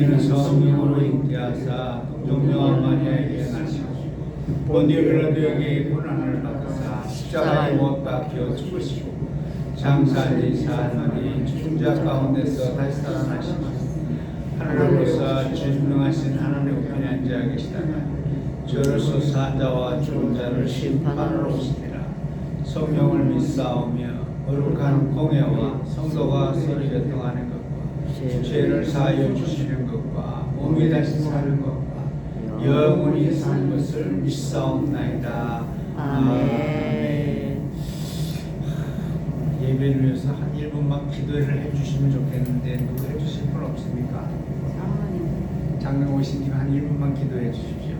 이는 성령으로 잉태하사 동정녀와 마리아에게 나시고 본디오 빌라도에게 고난을 받으사 십자가에 못 박혀 죽으시고 장사지 사하늘이 죽은 가운데서 다시 살아나시고 하늘로서 전능하신 하나님 우편에 앉아 계시다가 저로서 산자와 죽은 자를 심판하러 오시리라. 성령을 믿사오며 거룩한 공예와 성도가 서로 교통하는 것과 죄를 사하여 주시는 것과 몸이 다시 사는 것과 영원히 사는 것을 믿사옵나이다. 아멘. 예배를 위해서 한 1분만 기도를 해주시면 좋겠는데 누구 해주실 분 없습니까? 장로 오신 김에 한 1분만 기도해 주십시오.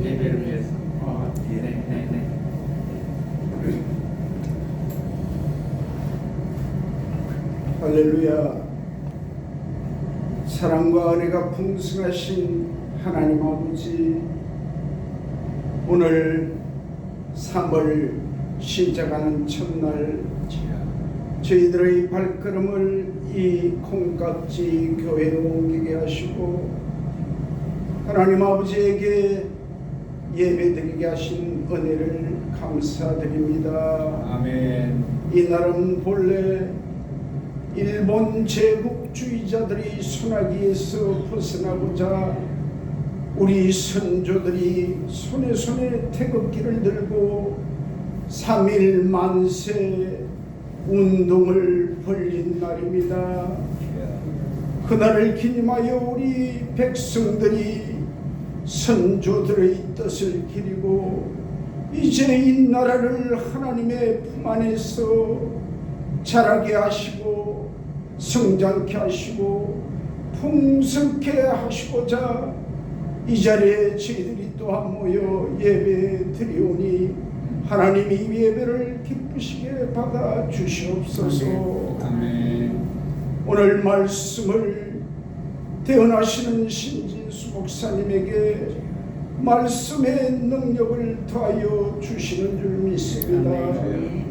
예배를 위해서. 네. 할렐루야. 사랑과 은혜가 풍성하신 하나님 아버지, 오늘 3월 시작하는 첫날 저희들의 발걸음을 이 콩깍지 교회로 옮기게 하시고 하나님 아버지에게 예배드리게 하신 은혜를 감사드립니다. 아멘. 이 날은 본래 일본 제국주의자들이 소나기에서 벗어나고자 우리 선조들이 손에 태극기를 들고 3.1 만세 운동을 벌인 날입니다. 그날을 기념하여 우리 백성들이 선조들의 뜻을 기리고 이제 이 나라를 하나님의 품 안에서 자라게 하시고 성장케 하시고 풍성케 하시고자 이 자리에 저희들이 또한 모여 예배 드리오니 하나님이 이 예배를 기쁘시게 받아 주시옵소서. 아멘. 오늘 말씀을 대언하시는 신진수 목사님에게 말씀의 능력을 더하여 주시는 줄 믿습니다. 아멘.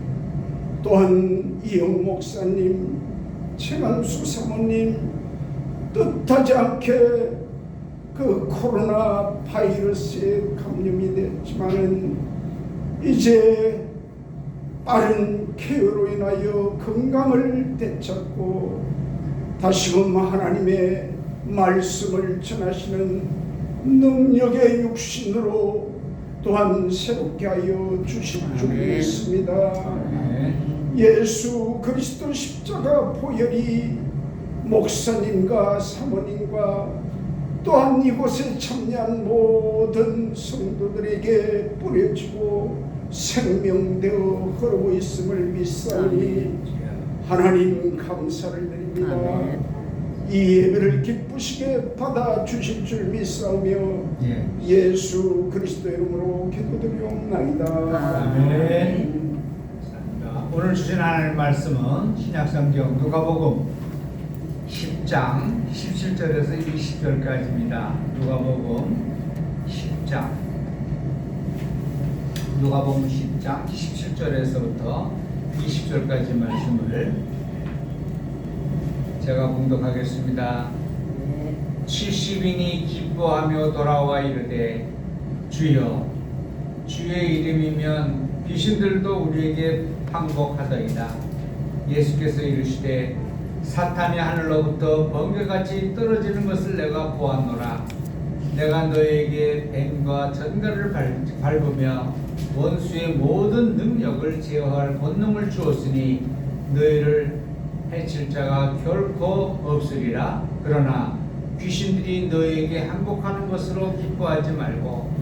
또한 이영 목사님, 최간수 사모님 뜻하지 않게 그 코로나 바이러스에 감염이 됐지만은 이제 빠른 케어로 인하여 건강을 되찾고 다시금 하나님의 말씀을 전하시는 능력의 육신으로 또한 새롭게 하여 주실 줄 믿습니다. 예수 그리스도 십자가 보혈이 목사님과 사모님과 또한 이곳에 참여한 모든 성도들에게 뿌려지고 생명되어 흐르고 있음을 믿사오니 하나님 감사를 드립니다. 이 예배를 기쁘시게 받아 주실 줄 믿사오며 예수 그리스도의 이름으로 기도드리옵나이다. 아멘. 오늘 주신 하나님의 말씀은 신약성경 누가복음 10장 17절에서 20절까지입니다. 누가복음 10장 17절에서부터 20절까지 말씀을 제가 봉독하겠습니다. 70인이 기뻐하며 돌아와 이르되 주여 주의 이름이면 귀신들도 우리에게 항복하더이다. 예수께서 이르시되 사탄이 하늘로부터 번개같이 떨어지는 것을 내가 보았노라. 내가 너에게 뱀과 전갈을 밟으며 원수의 모든 능력을 제어할 권능을 주었으니 너희를 해칠 자가 결코 없으리라. 그러나 귀신들이 너희에게 항복하는 것으로 기뻐하지 말고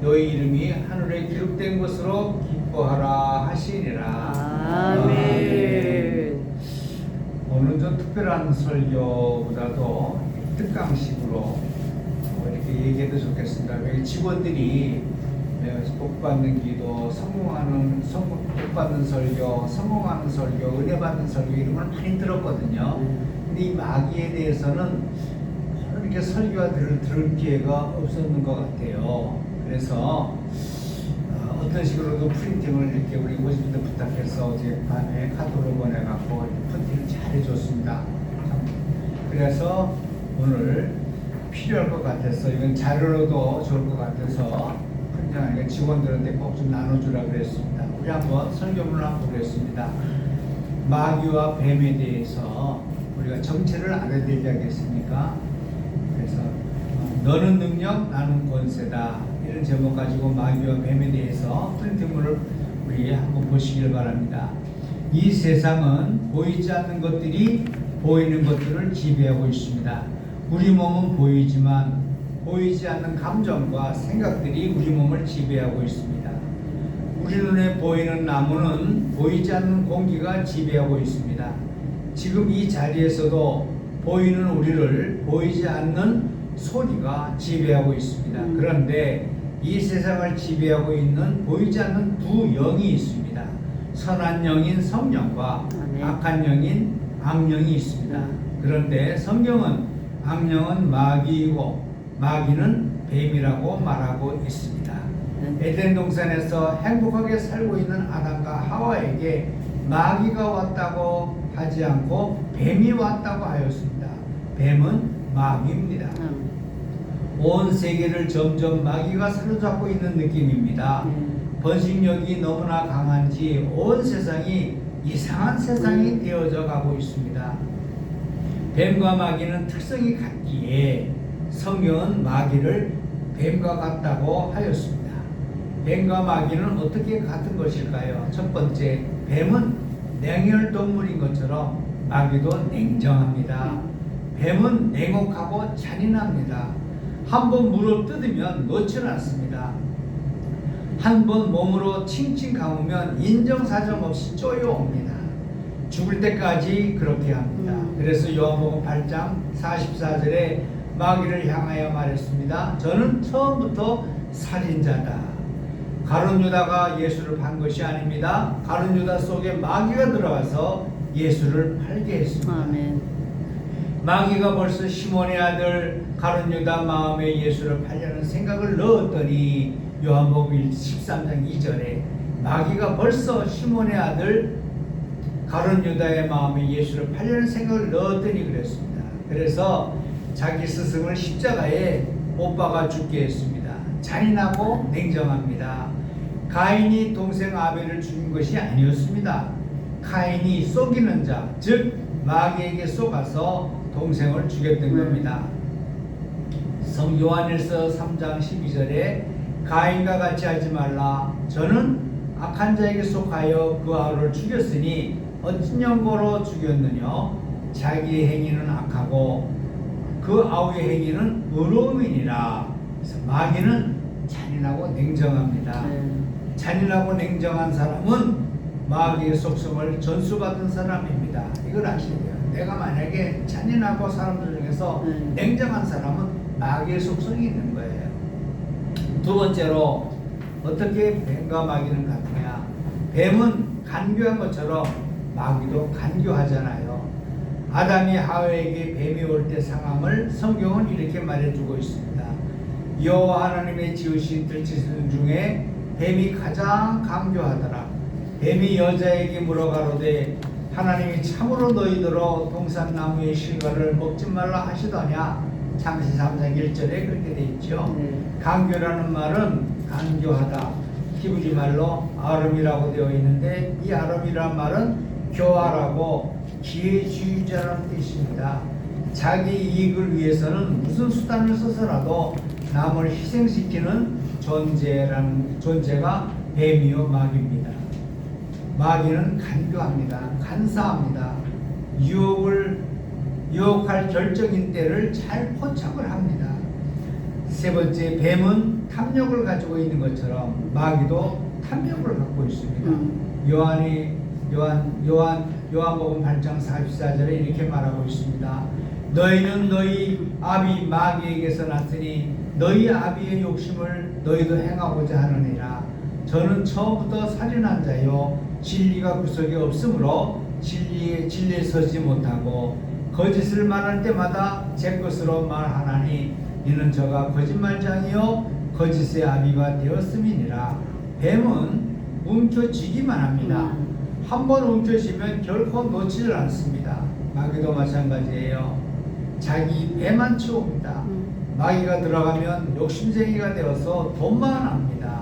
너희 이름이 하늘에 기록된 것으로 기뻐하라 하시니라. 아멘. 오늘 좀 특별한 설교보다도 특강식으로 이렇게 얘기해도 좋겠습니다. 여기 직원들이 복받는 기도, 복받는 설교, 성공하는 설교, 은혜 받는 설교 이런 걸 많이 들었거든요. 근데 이 마귀에 대해서는 이렇게 설교가 들을 기회가 없었는 것 같아요. 그래서 어떤 식으로도 프린팅을 이렇게 우리 모집분들 부탁해서 어젯밤에 카톡으로 보내갖고 프린팅을 잘 해줬습니다. 그래서 오늘 필요할 것 같아서 이건 자료로도 좋을 것 같아서 현장에 직원들한테 꼭 좀 나눠주라 그랬습니다. 우리 한번 설교문을 한번 보겠습니다. 마귀와 뱀에 대해서 우리가 정체를 알아야 되지 않겠습니까? 그래서 너는 능력, 나는 권세다, 이런 제목 가지고 마귀와 뱀에 대해서 프린트문을 우리 한번 보시길 바랍니다. 이 세상은 보이지 않는 것들이 보이는 것들을 지배하고 있습니다. 우리 몸은 보이지만 보이지 않는 감정과 생각들이 우리 몸을 지배하고 있습니다. 우리 눈에 보이는 나무는 보이지 않는 공기가 지배하고 있습니다. 지금 이 자리에서도 보이는 우리를 보이지 않는 소리가 지배하고 있습니다. 그런데 이 세상을 지배하고 있는 보이지 않는 두 영이 있습니다. 선한 영인 성령과 악한 영인 악령이 있습니다. 그런데 성경은 악령은 마귀이고 마귀는 뱀이라고 말하고 있습니다. 에덴 동산에서 행복하게 살고 있는 아담과 하와에게 마귀가 왔다고 하지 않고 뱀이 왔다고 하였습니다. 뱀은 마귀입니다. 온 세계를 점점 마귀가 사로잡고 있는 느낌입니다. 번식력이 너무나 강한지 온 세상이 이상한 세상이 되어져 가고 있습니다. 뱀과 마귀는 특성이 같기에 성경은 마귀를 뱀과 같다고 하였습니다. 뱀과 마귀는 어떻게 같은 것일까요? 첫 번째, 뱀은 냉혈동물인 것처럼 마귀도 냉정합니다. 뱀은 냉혹하고 잔인합니다. 한번 물어 뜯으면 놓질 않습니다. 한번 몸으로 칭칭 감으면 인정사정 없이 쪼여옵니다. 죽을 때까지 그렇게 합니다. 그래서 요한복음 8장 44절에 마귀를 향하여 말했습니다. 저는 처음부터 살인자다. 가룟 유다가 예수를 판 것이 아닙니다. 가룟 유다 속에 마귀가 들어와서 예수를 팔게 했습니다. 아멘. 마귀가 벌써 시몬의 아들 가룟 유다 마음에 예수를 팔려는 생각을 넣었더니 요한복음 13장 2절에 마귀가 벌써 시몬의 아들 가룟 유다의 마음에 예수를 팔려는 생각을 넣었더니 그랬습니다. 그래서 자기 스승을 십자가에 못 박아 죽게 했습니다. 잔인하고 냉정합니다. 가인이 동생 아벨을 죽인 것이 아니었습니다. 카인이 속이는 자, 즉 마귀에게 속아서 동생을 죽였던 겁니다. 성 요한일서 3장 12절에 가인과 같이 하지 말라. 저는 악한 자에게 속하여 그 아우를 죽였으니 어찌 연고로 죽였느냐. 자기의 행위는 악하고 그 아우의 행위는 의로움이니라. 그래서 마귀는 잔인하고 냉정합니다. 잔인하고 냉정한 사람은 마귀의 속성을 전수받은 사람입니다. 이걸 아셔야 돼요. 내가 만약에 잔인하고 사람들 중에서 냉정한 사람은 마귀의 속성이 있는 거예요. 두 번째로 어떻게 뱀과 마귀는 같으냐. 뱀은 간교한 것처럼 마귀도 간교하잖아요. 아담이 하와에게 뱀이 올 때 상함을 성경은 이렇게 말해주고 있습니다. 여호와 하나님의 지으신 들짐승 중에 뱀이 가장 간교하더라. 뱀이 여자에게 물어가로되 하나님이 참으로 너희들로 동산나무의 실과를 먹지 말라 하시더냐. 창세기 3장 1절에 그렇게 되어 있죠. 간교라는 말은 간교하다, 히브리 말로 아름이라고 되어 있는데 이 아름이라는 말은 교활하고 기회주의자라는 뜻입니다. 자기 이익을 위해서는 무슨 수단을 써서라도 남을 희생시키는 존재가 뱀이요 마귀입니다. 마귀는 간교합니다. 간사합니다. 유혹할 결정인 때를 잘 포착을 합니다. 세 번째, 뱀은 탐욕을 가지고 있는 것처럼 마귀도 탐욕을 갖고 있습니다. 요한복음 8장 44절에 이렇게 말하고 있습니다. 너희는 너희 아비 마귀에게서 났으니 너희 아비의 욕심을 너희도 행하고자 하느니라. 저는 처음부터 살인한 자요 진리가 구석에 없으므로 진리에 서지 못하고 거짓을 말할 때마다 제 것으로 말하나니 이는 저가 거짓말장이요 거짓의 아비가 되었음이니라. 뱀은 움켜쥐기만 합니다. 한번 움켜쥐면 결코 놓지를 않습니다. 마귀도 마찬가지예요. 자기 배만 채웁니다. 마귀가 들어가면 욕심쟁이가 되어서 돈만 합니다.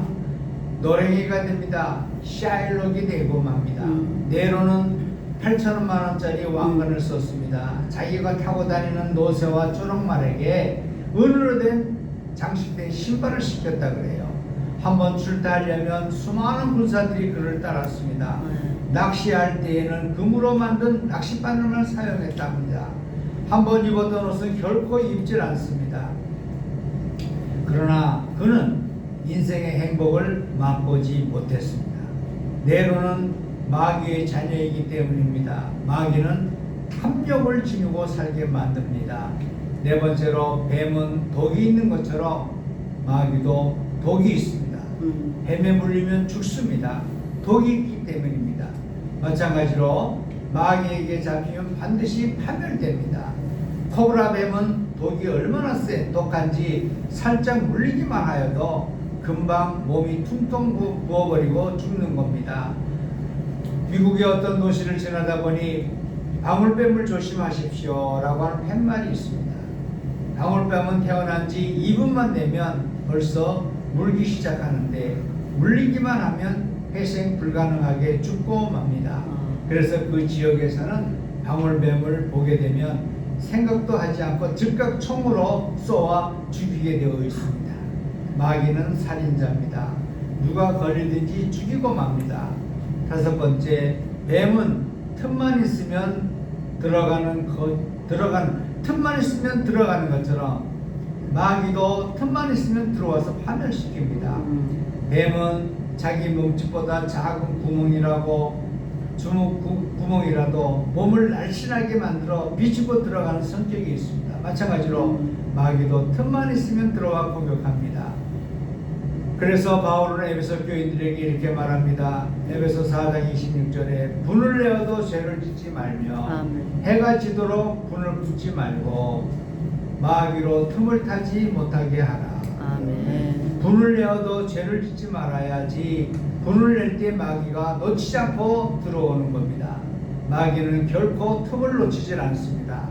노랭이가 됩니다. 샤일록이 되고 맙니다. 내로는 8천만 원짜리 왕관을 썼습니다. 자기가 타고 다니는 노새와 초록말에게 은으로 된 장식된 신발을 시켰다 그래요. 한번 출타하려면 수많은 군사들이 그를 따랐습니다. 낚시할 때에는 금으로 만든 낚싯바늘만 사용했답니다. 한번 입었던 옷은 결코 입질 않습니다. 그러나 그는 인생의 행복을 맛보지 못했습니다. 네로는 마귀의 자녀이기 때문입니다. 마귀는 탐욕을 지니고 살게 만듭니다. 네 번째로, 뱀은 독이 있는 것처럼 마귀도 독이 있습니다. 뱀에 물리면 죽습니다. 독이 있기 때문입니다. 마찬가지로 마귀에게 잡히면 반드시 파멸됩니다. 코브라 뱀은 독이 얼마나 독한지 살짝 물리기만 하여도 금방 몸이 퉁퉁 부어버리고 죽는 겁니다. 미국의 어떤 도시를 지나다 보니 방울뱀을 조심하십시오 라고 하는 팻말이 있습니다. 방울뱀은 태어난 지 2분만 되면 벌써 물기 시작하는데 물리기만 하면 회생 불가능하게 죽고 맙니다. 그래서 그 지역에서는 방울뱀을 보게 되면 생각도 하지 않고 즉각 총으로 쏘아 죽이게 되어 있습니다. 마귀는 살인자입니다. 누가 걸리든지 죽이고 맙니다. 다섯 번째, 뱀은 틈만 있으면 들어가는 것처럼 마귀도 틈만 있으면 들어와서 파멸시킵니다. 뱀은 자기 몸집보다 작은 구멍이라도 몸을 날씬하게 만들어 비집고 들어가는 성격이 있습니다. 마찬가지로 마귀도 틈만 있으면 들어와 공격합니다. 그래서 바울은 에베소 교인들에게 이렇게 말합니다. 에베소 4장 26절에 분을 내어도 죄를 짓지 말며 해가 지도록 분을 붓지 말고 마귀로 틈을 타지 못하게 하라. 아멘. 분을 내어도 죄를 짓지 말아야지. 분을 낼 때 마귀가 놓치지 않고 들어오는 겁니다. 마귀는 결코 틈을 놓치질 않습니다.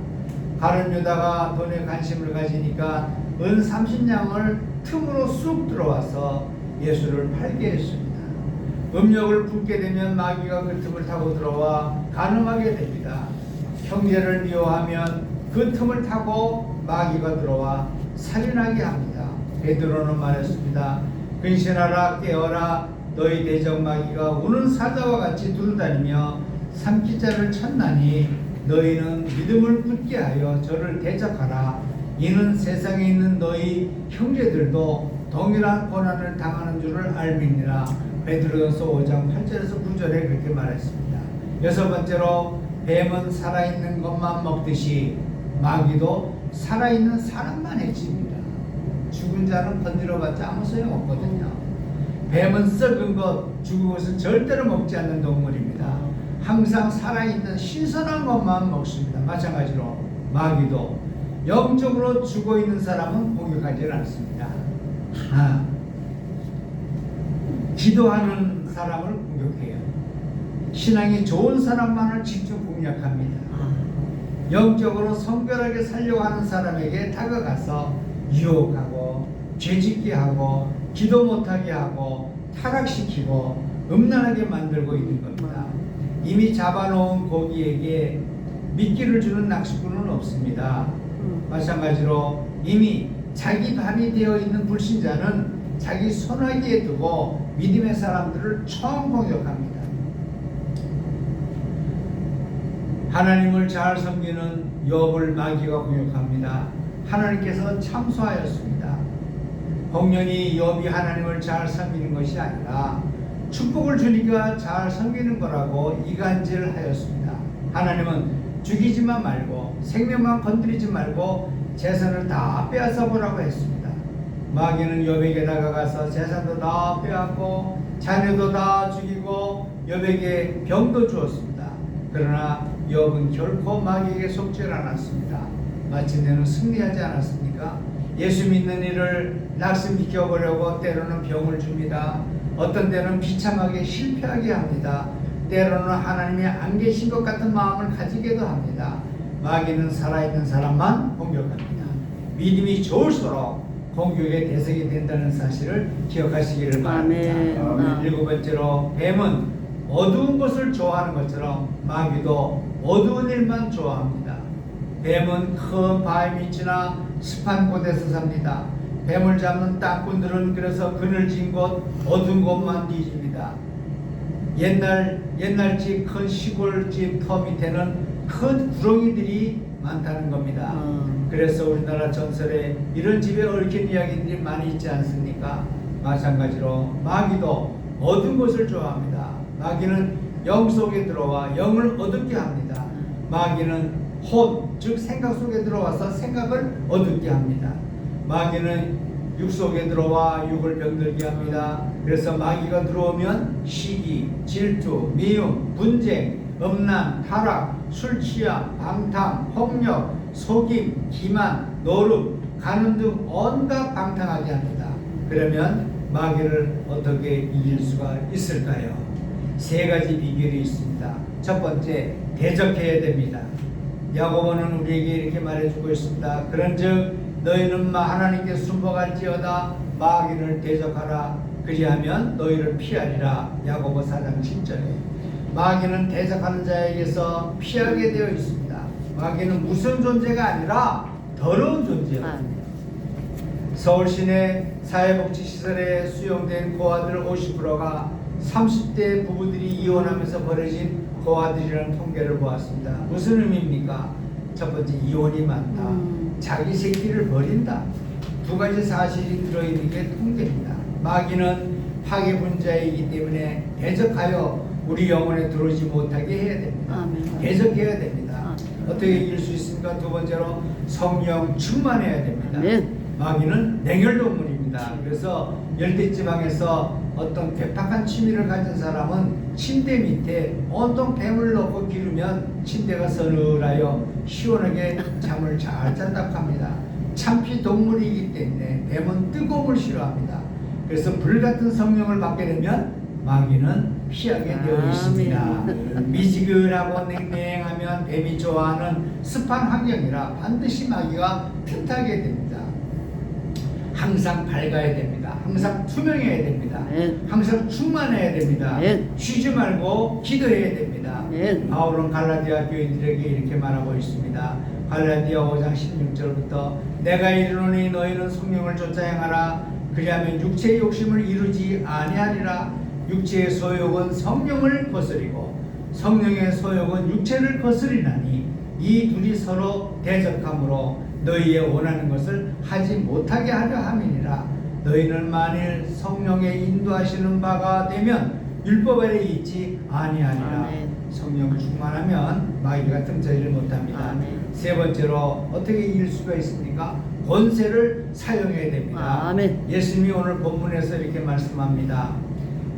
가룟 유다가 돈에 관심을 가지니까 은 30냥을 틈으로 쑥 들어와서 예수를 팔게 했습니다. 음욕을 품게 되면 마귀가 그 틈을 타고 들어와 간음하게 됩니다. 형제를 미워하면 그 틈을 타고 마귀가 들어와 살인하게 합니다. 베드로는 말했습니다. 근신하라, 깨어라. 너희 대적 마귀가 우는 사자와 같이 두루다니며 삼키자를 찾나니 너희는 믿음을 굳게 하여 저를 대적하라. 이는 세상에 있는 너희 형제들도 동일한 고난을 당하는 줄을 알미니라. 베드로전서 5장 8절에서 9절에 그렇게 말했습니다. 여섯 번째로, 뱀은 살아있는 것만 먹듯이 마귀도 살아있는 사람만 해칩니다. 죽은 자는 건드려봤자 아무 소용없거든요. 뱀은 썩은 것, 죽은 것은 절대로 먹지 않는 동물입니다. 항상 살아있는 신선한 것만 먹습니다. 마찬가지로 마귀도 영적으로 죽어있는 사람은 공격하지 않습니다. 기도하는 사람을 공격해요. 신앙이 좋은 사람만을 집중 공략합니다. 영적으로 성결하게 살려고 하는 사람에게 다가가서 유혹하고 죄짓게 하고 기도 못하게 하고 타락시키고 음란하게 만들고 있는 겁니다. 이미 잡아놓은 고기에게 미끼를 주는 낚시꾼은 없습니다. 마찬가지로 이미 자기 밥이 되어 있는 불신자는 자기 손아귀에 두고 믿음의 사람들을 처음 공격합니다. 하나님을 잘 섬기는 욥을 마귀가 공격합니다. 하나님께서 참소하였습니다. 공연히 욥이 하나님을 잘 섬기는 것이 아니라 축복을 주니까 잘 섬기는 거라고 이간질하였습니다. 하나님은 죽이지만 말고 생명만 건드리지 말고 재산을 다 빼앗아 보라고 했습니다. 마귀는 욥에게 다가가서 재산도 다 빼앗고 자녀도 다 죽이고 욥에게 병도 주었습니다. 그러나 욥은 결코 마귀에게 속지 않았습니다. 마침내는 승리하지 않았습니까? 예수 믿는 이를 낙심시켜 보려고 때로는 병을 줍니다. 어떤 때는 비참하게 실패하게 합니다. 때로는 하나님이 안 계신 것 같은 마음을 가지게도 합니다. 마귀는 살아있는 사람만 공격합니다. 믿음이 좋을수록 공격의 대상이 된다는 사실을 기억하시기를 바랍니다. 아멘. 일곱 번째로 뱀은 어두운 것을 좋아하는 것처럼 마귀도 어두운 일만 좋아합니다. 뱀은 큰 바위 밑이나 습한 곳에서 삽니다. 뱀을 잡는 땅꾼들은 그늘 진 곳, 어두운 곳만 뒤집니다. 옛날집 큰 시골집 터 밑에는 큰 구렁이들이 많다는 겁니다. 그래서 우리나라 전설에 이런 집에 얽힌 이야기들이 많이 있지 않습니까? 마찬가지로 마귀도 어두운 것을 좋아합니다. 마귀는 영 속에 들어와 영을 어둡게 합니다. 마귀는 혼, 즉 생각 속에 들어와서 생각을 어둡게 합니다. 마귀는 육 속에 들어와 육을 병들게 합니다. 그래서 마귀가 들어오면 시기, 질투, 미움, 분쟁, 음란, 타락, 술 취함, 방탕, 폭력, 속임, 기만, 노름, 간음 등 온갖 방탕하게 합니다. 그러면 마귀를 어떻게 이길 수가 있을까요? 세 가지 비결이 있습니다. 첫 번째, 대적해야 됩니다. 야고보는 우리에게 이렇게 말해주고 있습니다. 그런즉 너희는 하나님께 순복할지어다 마귀를 대적하라. 그리하면 너희를 피하리라. 야고보 4장 7절에 마귀는 대적하는 자에게서 피하게 되어 있습니다. 마귀는 무슨 존재가 아니라 더러운 존재입니다. 서울 시내 사회복지시설에 수용된 고아들 50%가 30대 부부들이 이혼하면서 벌어진 고아들이라는 통계를 보았습니다. 무슨 의미입니까? 첫 번째, 이혼이 많다. 자기 새끼를 버린다. 두 가지 사실이 들어있는 게 통계입니다. 마귀는 파괴 분자이기 때문에 대적하여 우리 영혼에 들어오지 못하게 해야 됩니다. 대적해야 됩니다. 어떻게 이길 수 있습니까? 두 번째로 성령 충만해야 됩니다. 마귀는 냉혈동물입니다. 그래서 열대지방에서 어떤 괴팍한 취미를 가진 사람은 침대 밑에 온통 뱀을 넣고 기르면 침대가 서늘하여 시원하게 잠을 잘 잔다고 합니다. 참피 동물이기 때문에 뱀은 뜨거움을 싫어합니다. 그래서 불같은 성령을 받게 되면 마귀는 피하게 되어 있습니다. 미지근하고 냉랭하면 뱀이 좋아하는 습한 환경이라 반드시 마귀가 틈타게 됩니다. 항상 밝아야 됩니다. 항상 투명해야 됩니다. 항상 충만해야 됩니다. 쉬지 말고 기도해야 됩니다. 바울은 갈라디아 교인들에게 이렇게 말하고 있습니다. 갈라디아 5장 16절부터 내가 이르노니 너희는 성령을 쫓아 행하라. 그리하면 육체의 욕심을 이루지 아니하리라. 육체의 소욕은 성령을 거스리고 성령의 소욕은 육체를 거스리나니 이 둘이 서로 대적함으로 너희의 원하는 것을 하지 못하게 하려 함이니라. 너희는 만일 성령의 인도하시는 바가 되면 율법 아래 있지 아니하리라. 성령 충만하면 마귀가 틈타지를 못합니다. 세 번째로 어떻게 이길 수가 있습니까? 권세를 사용해야 됩니다. 예수님이 오늘 본문에서 이렇게 말씀합니다.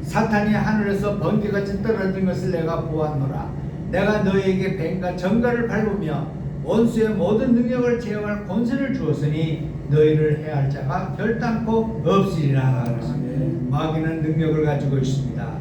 사탄이 하늘에서 번개같이 떨어진 것을 내가 보았노라. 내가 너희에게 뱀과 정갈을 밟으며 원수의 모든 능력을 제어할 권세를 주었으니 너희를 해할 자가 결단코 없으리라. 마귀는 능력을 가지고 있습니다.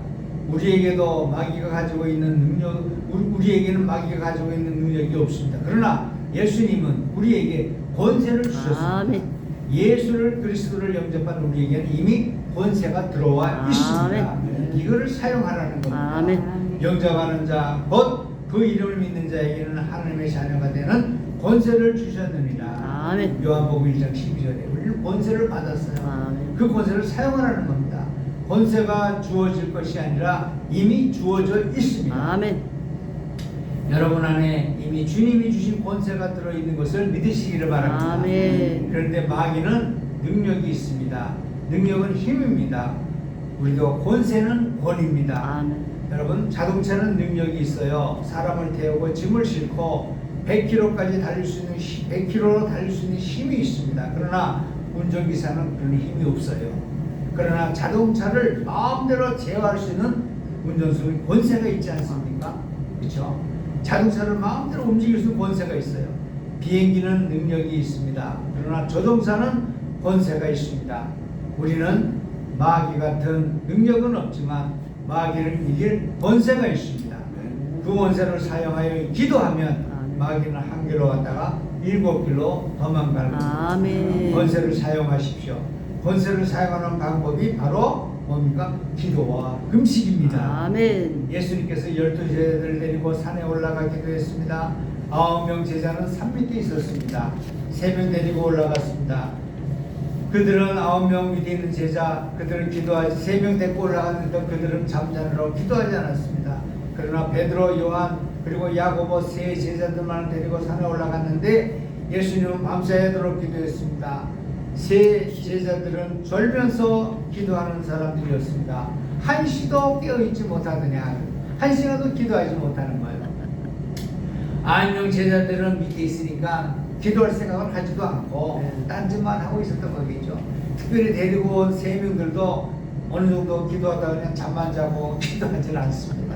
우리에게도 마귀가 가지고 있는 능력, 우리에게는 마귀가 가지고 있는 능력이 없습니다. 그러나 예수님은 우리에게 권세를 주셨습니다. 예수를 그리스도를 영접한 우리에게는 이미 권세가 들어와 있습니다. 이거를 사용하라는 겁니다. 영접하는 자, 곧 그 이름을 믿는 자에게는 하나님의 자녀가 되는 권세를 주셨느니라. 요한복음 1장 12절에 우리는 권세를 받았어요. 그 권세를 사용하라는 겁니다. 권세가 주어질 것이 아니라 이미 주어져 있습니다. 여러분 안에 이미 주님이 주신 권세가 들어있는 것을 믿으시기를 바랍니다. 그런데 마귀는 능력이 있습니다. 능력은 힘입니다. 우리도 권세는 권입니다. 여러분, 자동차는 능력이 있어요. 사람을 태우고 짐을 싣고 100km까지 달릴 수 있는 100km로 달릴 수 있는 힘이 있습니다. 그러나 운전기사는 그런 힘이 없어요. 그러나 자동차를 마음대로 제어할 수 있는 운전수는 권세가 있지 않습니까? 그렇죠? 자동차를 마음대로 움직일 수 있는 권세가 있어요. 비행기는 능력이 있습니다. 그러나 자동차는 권세가 있습니다. 우리는 마귀 같은 능력은 없지만 마귀를 이길 권세가 있습니다. 그 권세를 사용하여 기도하면 마귀는 한 길로 갔다가 일곱 길로 도망가는 아멘. 권세를 사용하십시오. 권세를 사용하는 방법이 바로 뭡니까? 기도와 금식입니다. 아멘. 예수님께서 12제자들을 데리고 산에 올라가 기도했습니다. 9명 제자는 산 밑에 있었습니다. 3명 데리고 올라갔습니다. 그들은 9명 밑에 있는 제자, 그들은 기도하지, 3명 데리고 올라갔는데 그들은 잠자느라고 기도하지 않았습니다. 그러나 베드로, 요한, 그리고 야고보 세 제자들만 데리고 산에 올라갔는데 예수님은 밤새도록 기도했습니다. 세 제자들은 졸면서 기도하는 사람들이었습니다. 한시도 깨어있지 못하더냐, 한시간도 기도하지 못하는 거예요. 9명 제자들은 밑에 있으니까 기도할 생각을 하지도 않고 딴짓만 하고 있었던 거겠죠. 특별히 데리고 온 3명들도 어느 정도 기도하다가 그냥 잠만 자고 기도하지 않습니다.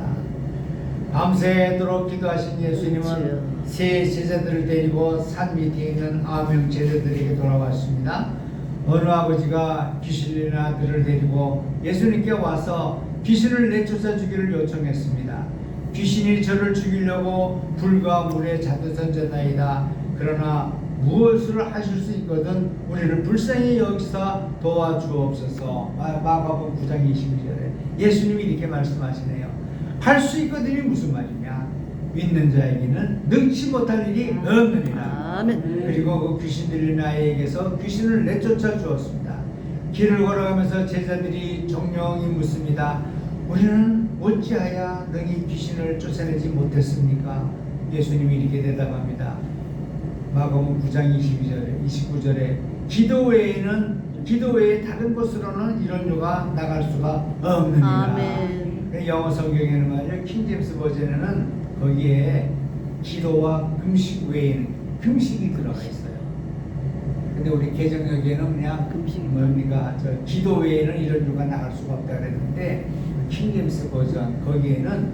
밤새도록 기도하신 예수님은 세 제자들을 데리고 산 밑에 있는 9명 제자들에게 돌아왔습니다. 어느 아버지가 귀신 들린 아들을 데리고 예수님께 와서 귀신을 내쫓아 주기를 요청했습니다. 귀신이 저를 죽이려고 불과 물에 잔뜩 던졌나이다. 그러나 무엇을 하실 수 있거든 우리를 불쌍히 여기서 도와주옵소서. 마가복음 9장 22절에 예수님이 이렇게 말씀하시네요. 할 수 있거든이 무슨 말이냐? 믿는 자에게는 능치 못할 일이 없느니라. 아멘. 그리고 그 귀신 들린 아이에게서 귀신을 내쫓아 주었습니다. 길을 걸어가면서 제자들이 종용이 묻습니다. 우리는 어찌하여 너희 귀신을 쫓아내지 못했습니까? 예수님이 이렇게 대답합니다. 마가복음 9장 29절에 기도 외에 다른 곳으로는 이런 유가 나갈 수가 없느니라. 아멘. 영어 성경에는 말이죠. 킹제임스 버전에는 거기에 기도와 금식 외에는 금식이 들어가 있어요. 근데 우리 개정역에는 그냥 금식. 뭡니까? 저 기도 외에는 이런 유가 나갈 수가 없다 그랬는데 킹제임스 버전 거기에는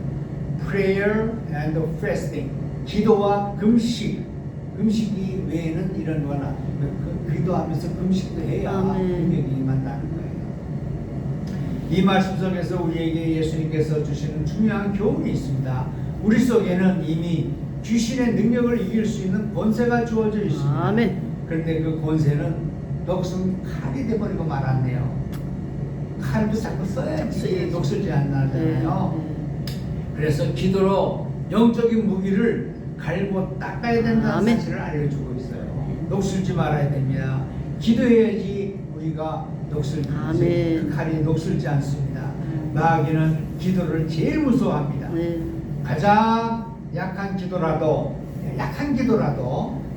prayer and fasting 기도와 금식 금식이 외에는 이런 거나 기도하면서 금식도 해야 능력이 만나는 거예요. 이 말씀 속에서 우리에게 예수님께서 주시는 중요한 교훈이 있습니다. 우리 속에는 이미 귀신의 능력을 이길 수 있는 권세가 주어져 있습니다. 아멘. 그런데 그 권세는 녹슨 칼이 돼버리고 말았네요. 칼도 자꾸 써야지 녹슬지 않나잖아요. 그래서 기도로 영적인 무기를 갈고 닦아야 된다는 사실을 알려주고 있어요. 녹슬지 말아야 됩니다. 기도해야지 우리가 녹슬지, 그 칼이 녹슬지 않습니다. 마귀는 기도를 제일 무서워합니다. 가장 약한 기도라도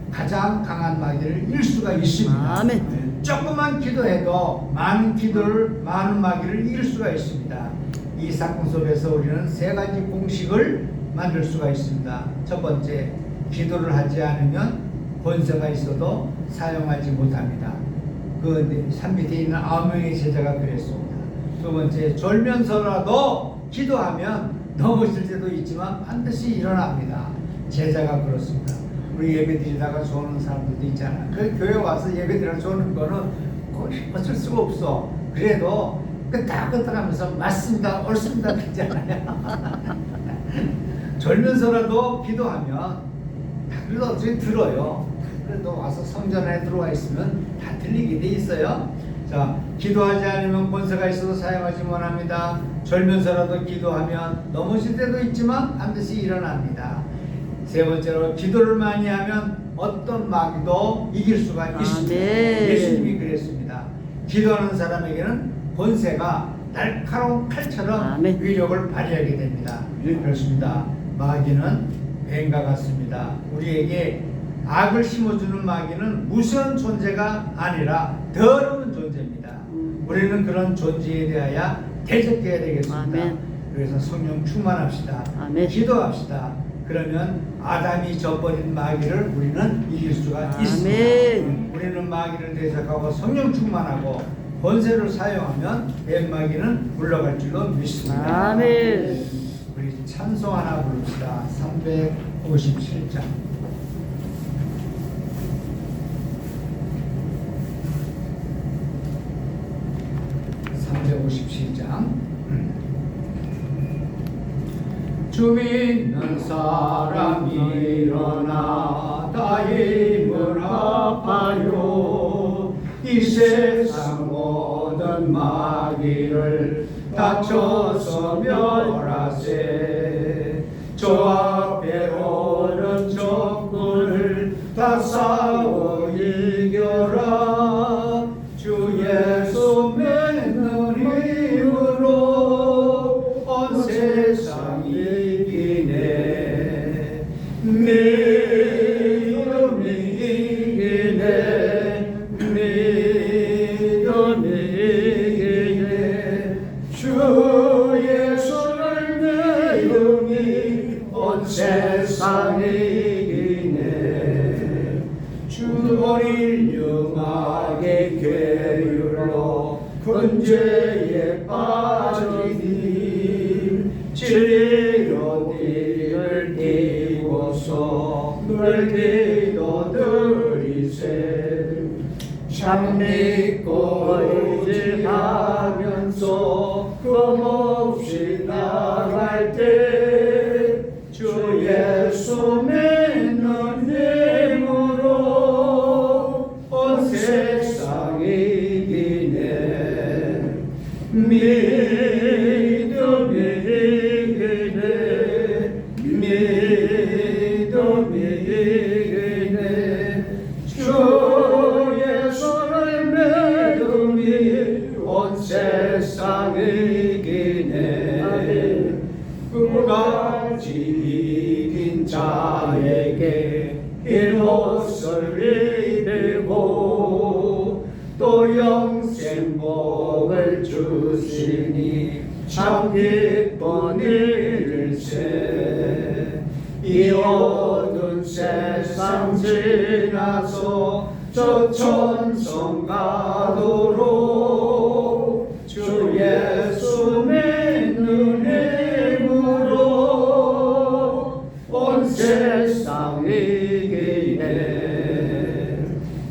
가장 강한 마귀를 이길 수가 있습니다. 아멘. 조금만 기도해도 많은 마귀를 이길 수가 있습니다. 이 사건 속에서 우리는 3가지 공식을 만들 수가 있습니다. 첫 번째, 기도를 하지 않으면 권세가 있어도 사용하지 못합니다. 그 산 밑에 있는 9명의 제자가 그랬습니다. 두 번째, 졸면서라도 기도하면 넘어질 때도 있지만 반드시 일어납니다. 제자가 그렇습니다. 우리 예배 드리다가 조는 사람들도 있잖아. 그 교회 와서 예배 드리다 조는 거는 어쩔 수가 없어. 그래도 끄떡끄떡하면서 맞습니다, 옳습니다 그러잖아요. 졸면서라도 기도하면 그래도 어차피 들어요. 그래도 와서 성전에 들어와 있으면 다 들리게 돼 있어요. 자, 기도하지 않으면 권세가 있어도 사용하지 못합니다. 졸면서라도 기도하면 넘어질 때도 있지만 반드시 일어납니다. 세 번째로, 기도를 많이 하면 어떤 마귀도 이길 수가 있습니다. 예수님이 그랬습니다. 기도하는 사람에게는 권세가 날카로운 칼처럼 위력을 발휘하게 됩니다. 그렇습니다. 마귀는 뱀과 같습니다. 우리에게 악을 심어주는 마귀는 무서운 존재가 아니라 더러운 존재입니다. 우리는 그런 존재에 대하여 대적해야 되겠습니다. 그래서 성령 충만합시다. 기도합시다. 그러면 아담이 져버린 마귀를 우리는 이길 수가 있습니다. 우리는 마귀를 대적하고 성령 충만하고 권세를 사용하면 뱀마귀는 물러갈 줄로 믿습니다. 아멘. 우리 찬송 하나 부릅시다. 357장. 357장. 주 믿는 사람 일어나 다 힘을 아파요. 이 세상 모든 마귀를 다쳐서 멸하세. 저 앞에 오는 적군을 다 싸워 이겨라. 주 예수 믿는 힘으로 온 세상 이기네. 믿음이 이기네. 믿음이 이기네. 주 예수를 믿음이 온 세상 이기네. 주 어린 영악의 괴율로 근죄에 빠지니 진리로 니를 띄고서 늘 기도드리세. 참 믿고 의지하면서 겁없이 나갈 때 주 예수 믿는 힘으로 온 세상 이기네. 믿음이 이기네. 믿음이 이기네. 주 예수를 믿음이 온 세상 이기네. 끝까지 이긴 자에게 흰옷을 입히고 또 영생복을 주시니 참 기쁜 일일세. 이 어두운 세상 지나서 저 천성 가도록 주 예수 믿는 힘으로 온 세상 이기네.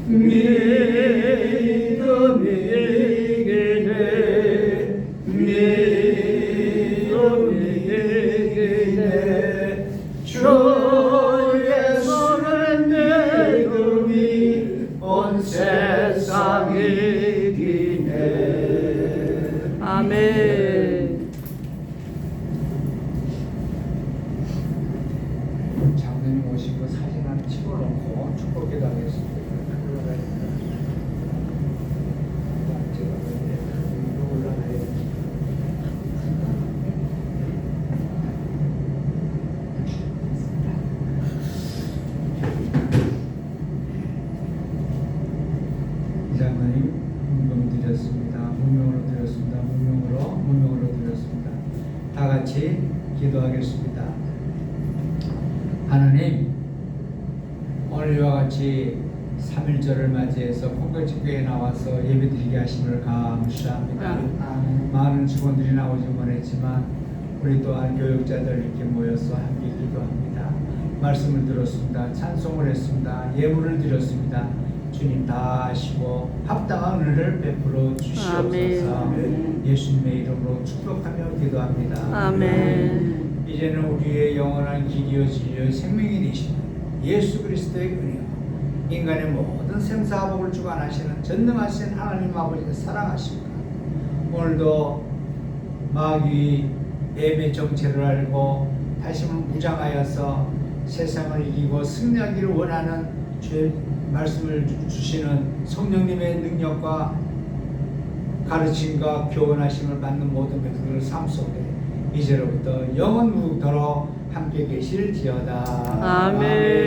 믿음이 이기네. 믿음이 이기네. 주 예수를 믿음이 온 세상 이기네. 아멘. 장로님 오시고 사진 하나 찍어놓고 축복 기도하겠습니다. 장로님 문명 드렸습니다. 문명으로 드렸습니다. 문명으로 드렸습니다. 다 같이 기도하겠습니다. 하나님, 오늘 이와 같이 3.1절을 맞이해서 콩깍지교회에 나와서 예배드리게 하심을 감사합니다. 많은 직원들이 나오지 못했지만 우리 또한 교육자들 이렇게 모여서 함께 기도합니다. 말씀을 들었습니다. 찬송을 했습니다. 예물을 드렸습니다. 주님 다 하시고 합당한 은혜를 베풀어 주시옵소서. 아멘. 예수님의 이름으로 축복하며 기도합니다. 아멘. 이제는 우리의 영원한 길이요 진리요 생명이 되시는 예수 그리스도의 은혜요 인간의 모든 생사복을 주관하시는 전능하신 하나님 아버지의 사랑하십니다. 오늘도 마귀 예배 정체를 알고 다시금 무장하여서 세상을 이기고 승리하기를 원하는 주의 말씀을 주시는 성령님의 능력과 가르침과 교훈하심을 받는 모든 백성들 삶 속에 이제로부터 영원무토록 함께 계실지어다. 아멘.